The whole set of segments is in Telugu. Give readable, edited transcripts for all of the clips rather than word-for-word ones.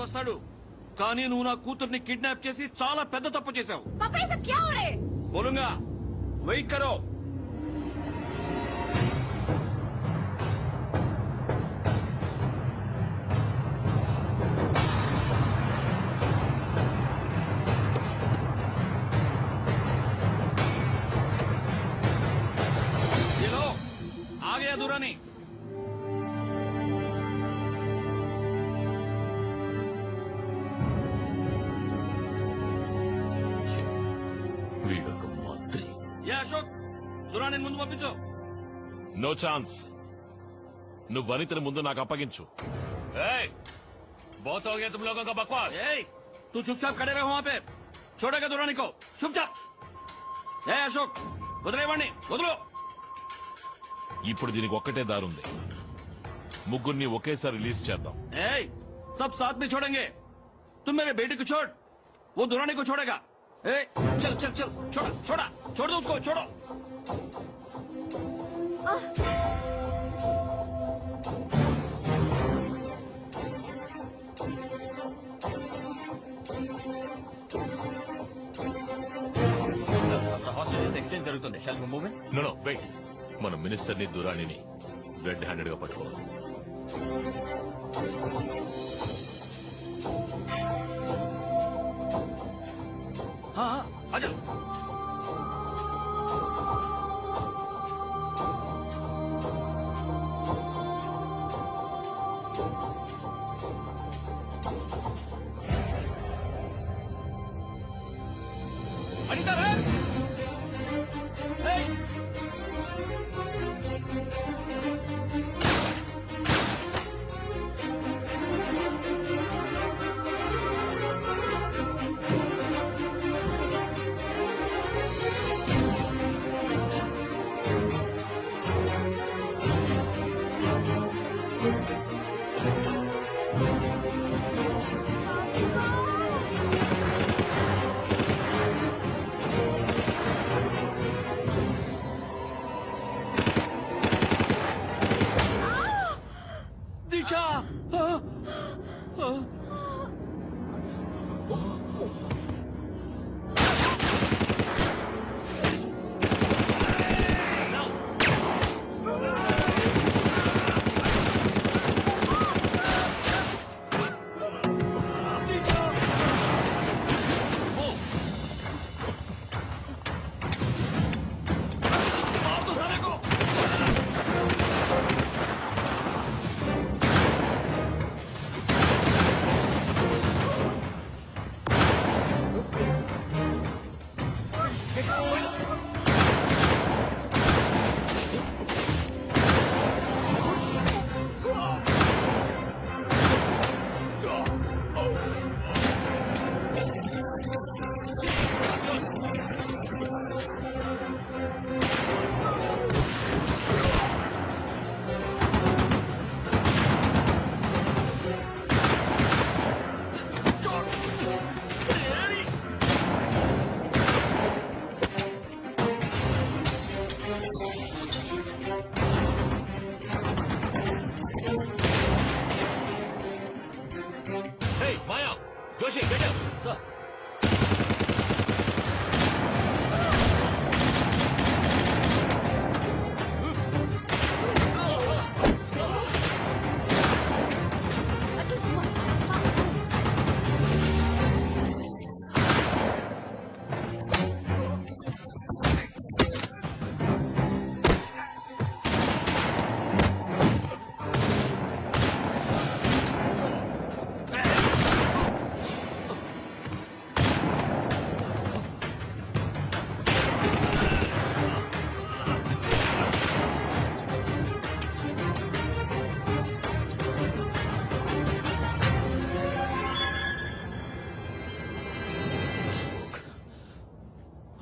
వస్తాడు. కానీ నువ్వు నా కూతుర్ని కిడ్నాప్ చేసి చాలా పెద్ద తప్పు చేశావు. బోలుంగా వెయిట్ కరో. आ गया दुरानी. వీడొక మంత్రి. ఏ అశోక్, దురాని ముందు పంపించు. No chance. నువ్వు వనితని ముందు నాకు అప్పగించు. बहुत हो गया तुम लोगों का बकवास. तू चुपचाप खड़े रहो वहां पे. छोड़ेगा दुरानी को चुपचाप. ఏ అశోక్, వదిలేవాణ్ణి వదులు. ఇప్పుడు దీనికి ఒక్కటే దారుంది. ముగ్గురిని ఒకేసారి రిలీజ్ చేద్దాం. सब साथ में छोड़ेंगे. तुम मेरे बेटे को छोड़, वो दुरानी को छोड़ेगा. चल चल चल, छोड़ा छोड़ा, छोड़ दो उसको, छोड़ो. హాస్టల్ ఎక్స్చేంజ్ జరుగుతుంది. Shall we move in? No wait. మన మినిస్టర్ ని దురాణిని రెడ్ హ్యాండెడ్ గా పట్టుకోవాలి. आजा. अनिता रे.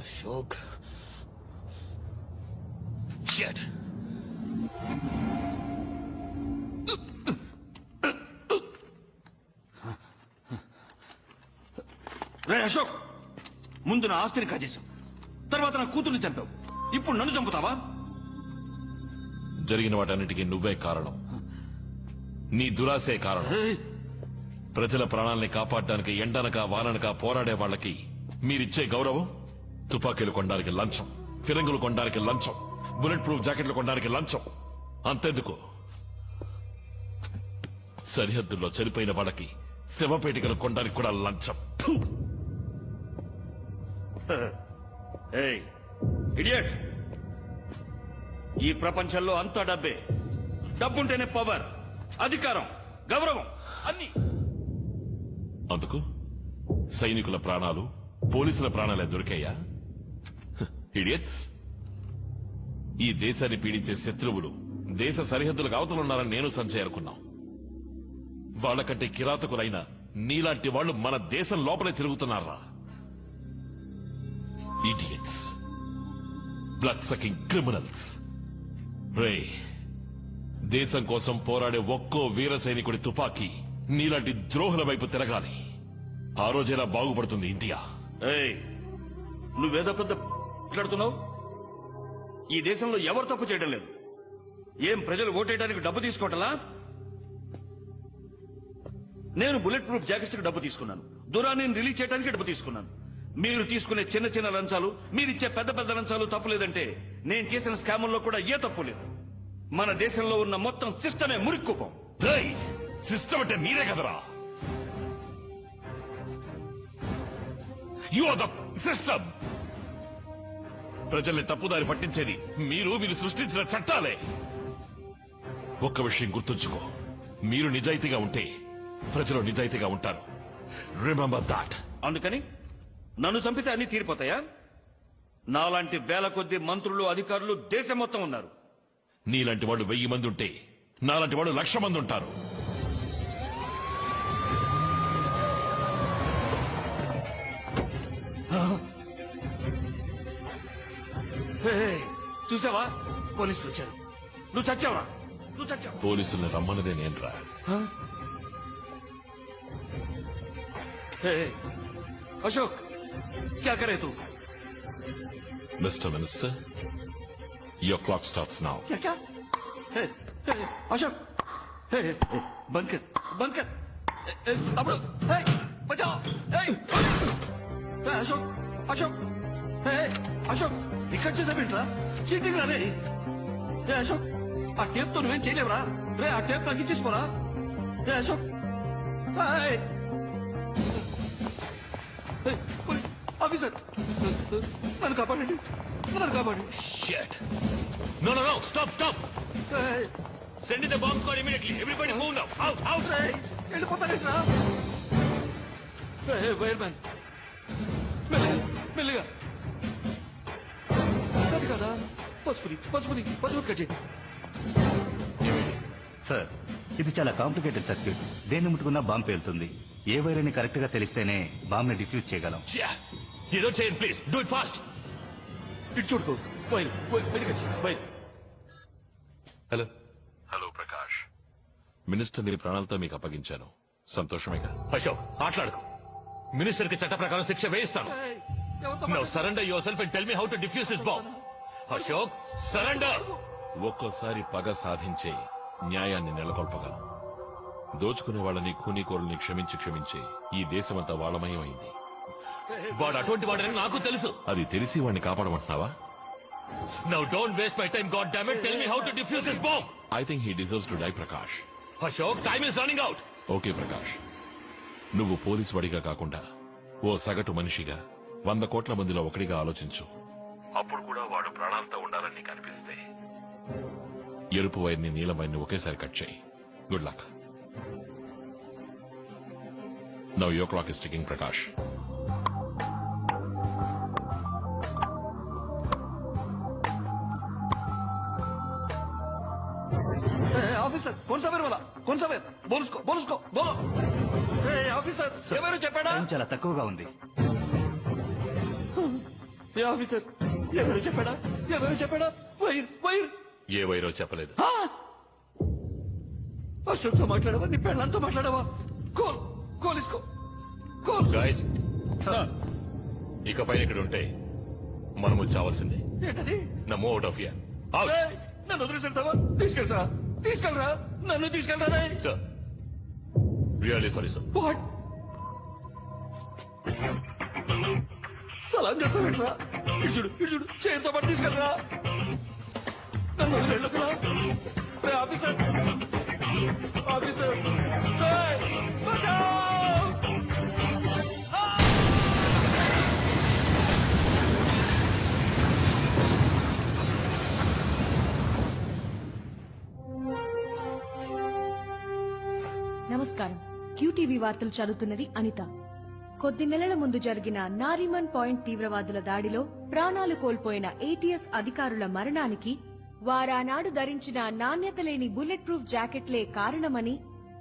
Ashok. Shit. రే అశోక్, ముందు నా ఆస్తిని కాజేశావు, తర్వాత నా కూతుర్ని చంపావు, ఇప్పుడు నన్ను చంపుతావా? జరిగిన వాటన్నిటికీ నువ్వే కారణం. నీ దురాశే కారణం. ప్రజల ప్రాణాల్ని కాపాడడానికి ఎండనక వాననక పోరాడే వాళ్ళకి మీరిచ్చే గౌరవం తుపాకీలు కొనడానికి లంచం, ఫిరంగులు కొనడానికి లంచం, బుల్లెట్ ప్రూఫ్ జాకెట్లు కొనడానికి లంచం. అంతెందుకు సరిహద్దుల్లో చనిపోయిన వాళ్ళకి శవపేటికలు కొనడానికి కూడా లంచం. ఇడియట్, ఈ ప్రపంచంలో అంతా డబ్బే. డబ్బుంటేనే పవర్, అధికారం, గౌరవం అన్ని. అందుకు సైనికుల ప్రాణాలు, పోలీసుల ప్రాణాలే దొరికాయా? ఇడియట్స్, ఈ దేశాన్ని పీడించే శత్రువులు దేశ సరిహద్దులకు అవతలున్నారని నేను సంజయ్ అనుకున్నాం. వాళ్ళకంటే కిరాతకులైన నీలాంటి వాళ్ళు మన దేశం లోపలే తిరుగుతున్నారా? Idiots, blood sucking criminals. రే, దేశం కోసం పోరాడే ఒక్కో వీర సైనికుడి తుపాకీ నీలాంటి ద్రోహుల వైపు తిరగాలి. ఆ రోజేలా బాగుపడుతుంది ఇండియా. నువ్వేదో పెద్ద మాట్లాడుతున్నావు. ఈ దేశంలో ఎవరు తప్పు చేయడం లేదు. ఏం ప్రజలు ఓటేయడానికి డబ్బు తీసుకోవటలా? నేను బుల్లెట్ ప్రూఫ్ జాకెట్స్ కి డబ్బు తీసుకున్నాను, దూరాన్ని రిలీజ్ చేయడానికి డబ్బు తీసుకున్నాను. మీరు తీసుకునే చిన్న చిన్న లంచాలు, మీరిచ్చే పెద్ద పెద్ద లంచాలు తప్పులేదంటే నేను చేసిన స్కాముల్లో కూడా ఏ తప్పు లేదు. మన దేశంలో ఉన్న మొత్తం సిస్టమే మురిక్కుపం. సిస్టమ్ అంటే మీరే కదరా. You are the system. ప్రజల్ని తప్పుదారి పట్టించేది మీరు సృష్టించిన చట్టాలే. ఒక్క విషయం గుర్తుంచుకో, మీరు నిజాయితీగా ఉంటే ప్రజలు నిజాయితీగా ఉంటారు. Remember that. అందుకని నన్ను చంపితే అన్ని తీరిపోతాయా? నాలాంటి వేల కొద్ది మంత్రులు, అధికారులు దేశం మొత్తం ఉన్నారు. నీలాంటి వాళ్ళు 1000 మంది ఉంటే నాలాంటి వాళ్ళు 1,00,000 మంది ఉంటారు. చూసావా, పోలీసులు వచ్చారు. నువ్వు చచ్చావరా? నువ్వు చచ్చావు. పోలీసుల్ని రమ్మన్నదే నేనురా. అశోక్, క్యా కరే తూ? Mister minister, your clock starts now. क्या? अशोक, బంకర్ బంకర్ తమ్ముడు, బచాओ. అశోక్ అశోక్ అశోక్, ఇక్కడ చేసావేంట్రా? చీటింగ్ రా రే. అశోక్, ఆ టేప్ తో నువ్వేం చేయలేవురా రే. ఆ టేప్ నాకు ఇచ్చేసిపోరా. అశోక్, ఆఫీసర్, నన్ను కాపాడండి, నన్ను కాపాడండి. Shit. No, stop. Send in the bomb squad immediately. Everybody move now. Out. వెళ్ళిపోతారేట్రా? వైర్ మ్యాన్, మెల్లిగా. అది కదా, పసుపు కట్ చేయి. సార్, ఇది చాలా కాంప్లికేటెడ్ సర్క్యూట్. దేన్ని ముట్టుకున్నా బాంబు పేలుతుంది. ఏ వైర్ అని కరెక్ట్ గా తెలిస్తేనే బాంబ్ ని డిఫ్యూజ్ చేయగలం. ఏదో చేయండి ప్లీజ్. Do it fast. ఇటు చూడుకో. వైర్. హలో ప్రకాష్, మినిస్టర్ ని ప్రాణాలతో మీకు అప్పగించాను. సంతోషమేగా? అశోక్, ఆటలాడుకో. మినిస్టర్ కి చట్ట ప్రకారం శిక్ష వేయిస్తాను. Now surrender yourself and tell me how to defuse this bomb. Ashok, surrender. ఒక్కోసారి పగ సాధించే న్యాయాన్ని నెలకొల్పగలం. దోచుకునే వాళ్ళని, కూనీకోరుల్ని క్షమించి ఈ దేశమంతా వాళ్ళమయం అయింది. వాడు అటువంటి వాడని నాకు తెలుసు. అది తెలిసి వాడిని కాపాడమంటున్నావా? Now don't waste my time, goddammit. Tell me how to defuse this bomb. I think he deserves to die, Prakash. Ashok, time is running out. Okay, Prakash. నువ్వు పోలీసు వాడిగా కాకుండా ఓ సగటు మనిషిగా 100 కోట్ల మందిలో ఒకటిగా ఆలోచించు. అప్పుడు కూడా వాడు ప్రాణాలతో ఉండాలని నీకు అనిపిస్తే ఎరుపు వైర్ని, నీలం వైర్ని ఒకేసారి కట్ చేయి. Good luck. Now your clock is ticking, Prakash. Officer, కౌన్ సా వైర్ వాలా? కౌన్ సా వైర్? బోలుస్కో. ఆఫీసర్, ఎవరు చెప్పాడా? టైం చాలా తక్కువగా ఉంది. ఆఫీసర్, ఎవరు చెప్పాడా? వైర్. ఏ వైరో చెప్పలేదు. అశోక్ తో మాట్లాడవా? నీ పెళ్ళంతో మాట్లాడవా? కోలిసుకో. గాయస్, ఇకపైన ఇక్కడ ఉంటే మనము చావాల్సిందే. ఏంటది? నా మూవ్ అవుట్ ఆఫ్ హియర్. నన్ను వదిలేసి వెళ్తావా? తీసుకెళ్ళరా, నన్ను తీసుకెళ్ళరా. Sir, really sorry sir. What సలాం చేస్తావేంట్రా? ఇడుచుడు చేతితో పట్టి తీసుకెళ్ళరా. నన్ను వదిలేళ్ళకురా. రే ఆఫీసర్, ఆఫీసర్, రేయ్, బచావ్! నమస్కారం. క్యూటీవీ వార్తలు చదువుతున్నది అనిత. కొద్ది నెలల ముందు జరిగిన నారిమన్ పాయింట్ తీవ్రవాదుల దాడిలో ప్రాణాలు కోల్పోయిన ఏటీఎస్ అధికారుల మరణానికి వారానాడు ధరించిన నాణ్యత లేని బుల్లెట్ ప్రూఫ్ జాకెట్లే కారణమని,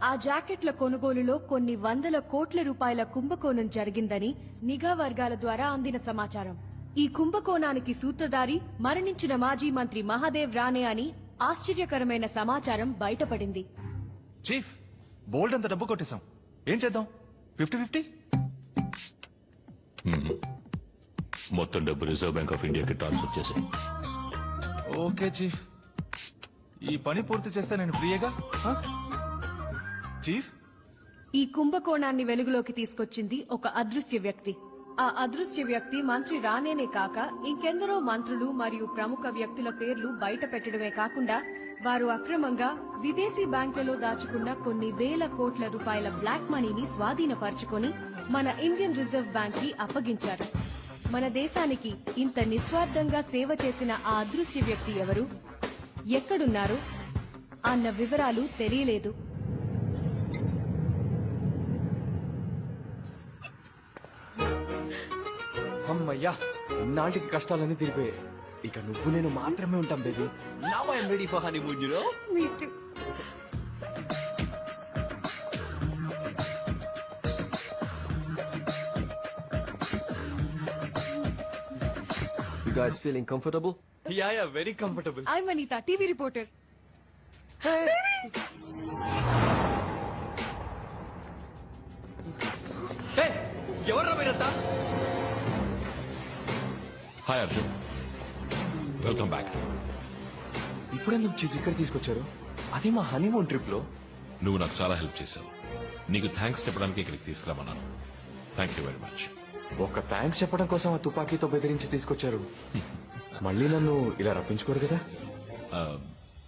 ఆ జాకెట్ల కొనుగోలులో కొన్ని వందల కోట్ల రూపాయల కుంభకోణం జరిగిందని నిఘా వర్గాల ద్వారా అందిన సమాచారం. ఈ కుంభకోణానికి సూత్రధారి మరణించిన మాజీ మంత్రి మహాదేవ్ రానే అని ఆశ్చర్యకరమైన సమాచారం బయటపడింది. చీఫ్, బోల్డ్ అంత డబ్బు కొట్టేశాం. ఏం చేద్దాం? 50-50? మొత్తం డబ్బు రిజర్వ్ బ్యాంక్ ఆఫ్ ఇండియాకి ట్రాన్స్ఫర్ చేసి. ఓకే చీఫ్, ఈ పని పూర్తి చేస్తే నేను ఫ్రీయేగా. ఆ? చీఫ్, ఈ కుంభకోణాన్ని వెలుగులోకి తీసుకొచ్చింది ఒక అదృశ్య వ్యక్తి. ఆ అదృశ్య వ్యక్తి మంత్రి రానేనే కాక ఇంకెందరో మంత్రులు మరియు ప్రముఖ వ్యక్తుల పేర్లు బయట పెట్టడమే కాకుండా వారు అక్రమంగా విదేశీ బ్యాంకులలో దాచుకున్న కొన్ని వేల కోట్ల రూపాయల బ్లాక్ మనీని స్వాధీనపరచుకొని మన ఇండియన్ రిజర్వ్ బ్యాంక్ కి అప్పగించారు. మన దేశానికి ఇంత నిస్వార్థంగా సేవ చేసిన ఆ అదృశ్య వ్యక్తి ఎవరు, ఎక్కడున్నారు అన్న వివరాలు తెలియలేదు. అమ్మయ్యా, ఇన్నాళ్ళకి కష్టాలన్నీ తీరిపోయాయి. ఇక నువ్వు నేను మాత్రమే ఉంటాం baby. Now I am ready for honeymoon, you know. Me too. You guys feeling comfortable? Yeah yeah, very comfortable. I'm Anita, TV reporter. హే, ఎవర్రా మీరంతా? Hi Arjun, welcome back. ఇప్పుడెందుకు చీఫ్ ఇక్కడ తీసుకొచ్చారు? అది మా హనీమూన్ ట్రిప్ లో. నువ్వు నాకు చాలా హెల్ప్ చేశావు. నీకు థ్యాంక్స్ చెప్పడానికి ఇక్కడికి తీసుకురామన్నాను. Thank you very much. ఒక థ్యాంక్స్ చెప్పడం కోసం ఆ తుపాకీతో బెదిరించి తీసుకొచ్చారు. మళ్ళీ నన్ను ఇలా రప్పించుకోరు కదా.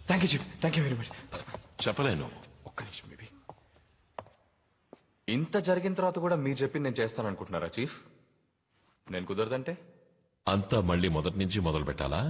Thank you chief, thank you very much. చెప్పలేను. ఒక్క నిమిషం బేబీ. ఇంత జరిగిన తర్వాత కూడా మీరు చెప్పింది నేను చేస్తాను అనుకుంటున్నారా చీఫ్? నేను కుదరదంటే? అంతా మళ్ళీ మొదటి నుంచి మొదలు పెట్టాలా?